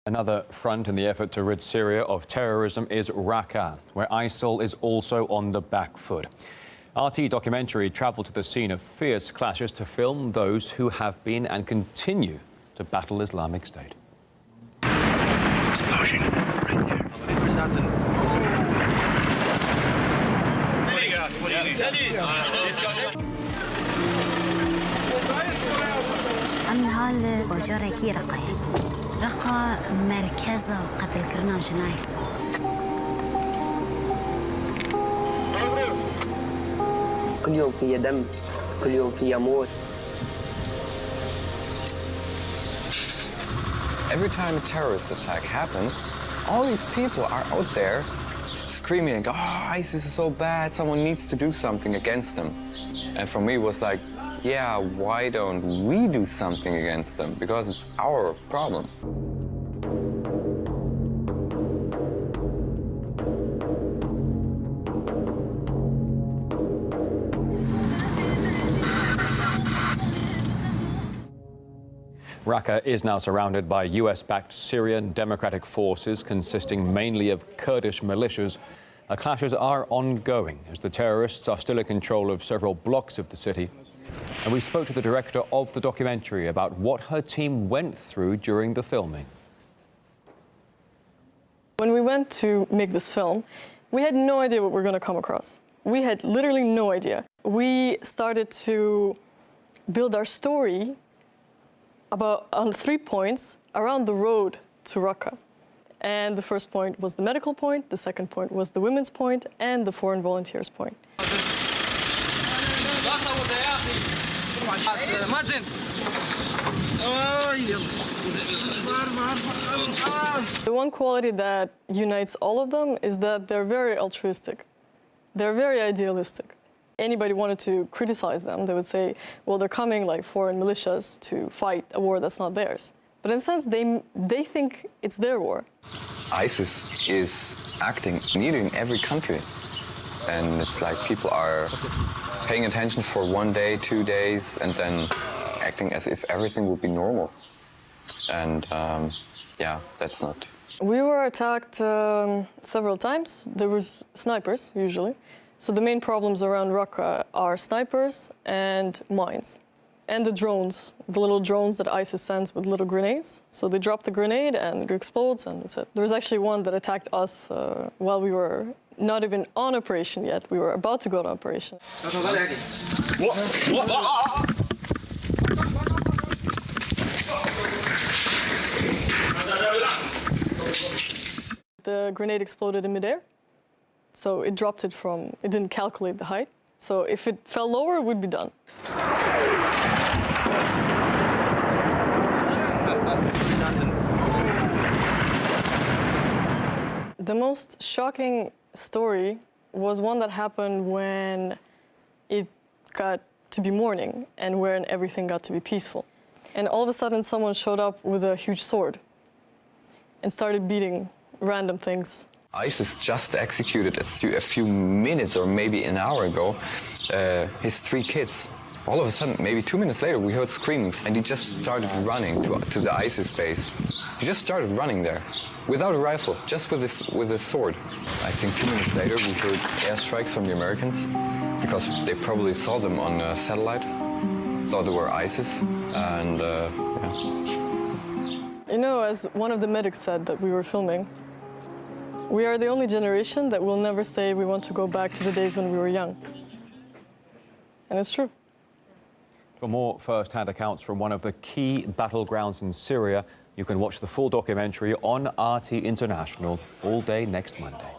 Another front in the effort to rid Syria of terrorism is Raqqa, where ISIL is also on the back foot. RT documentary travelled to the scene of fierce clashes to film those who have been and continue to battle Islamic State. Explosion right there. أمها لبجرة رقة رقة مركز قتل كرنا جناي. كل يوم في دم، كل يوم في موت. Every time a terrorist attack happens, all these people are out there screaming, oh, ISIS is so bad, someone needs to do something against them. And for me it was like, yeah, why don't we do something against them? Because it's our problem. Raqqa is now surrounded by US-backed Syrian democratic forces consisting mainly of Kurdish militias. Clashes are ongoing as the terrorists are still in control of several blocks of the city. And we spoke to the director of the documentary about what her team went through during the filming. When we went to make this film, we had no idea what we were going to come across. We had literally no idea. We started to build our story on 3 points around the road to Raqqa. And the first point was the medical point, the second point was the women's point, and the foreign volunteers point. The one quality that unites all of them is that they're very altruistic. They're very idealistic. Anybody wanted to criticize them, they would say, well, they're coming like foreign militias to fight a war that's not theirs. But in a sense, they think it's their war. ISIS is acting nearly in every country. And it's like people are paying attention for 1 day, 2 days, and then acting as if everything would be normal. And yeah, that's not. We were attacked several times. There was snipers, usually. So the main problems around Raqqa are snipers and mines. And the drones, the little drones that ISIS sends with little grenades. So they drop the grenade and it explodes and that's it. There was actually one that attacked us while we were not even on operation yet. We were about to go on operation. The grenade exploded in midair. So it dropped it it didn't calculate the height. So if it fell lower, it would be done. The most shocking story was one that happened when it got to be morning and when everything got to be peaceful. And all of a sudden, someone showed up with a huge sword and started beating random things. ISIS just executed a few minutes or maybe an hour ago his 3 kids. All of a sudden, maybe 2 minutes later, we heard screaming and he just started running to the ISIS base. He just started running there without a rifle, just with a sword. I think 2 minutes later, we heard airstrikes from the Americans because they probably saw them on a satellite, thought they were ISIS, and yeah. You know, as one of the medics said that we were filming, we are the only generation that will never say we want to go back to the days when we were young. And it's true. For more first-hand accounts from one of the key battlegrounds in Syria, you can watch the full documentary on RT International all day next Monday.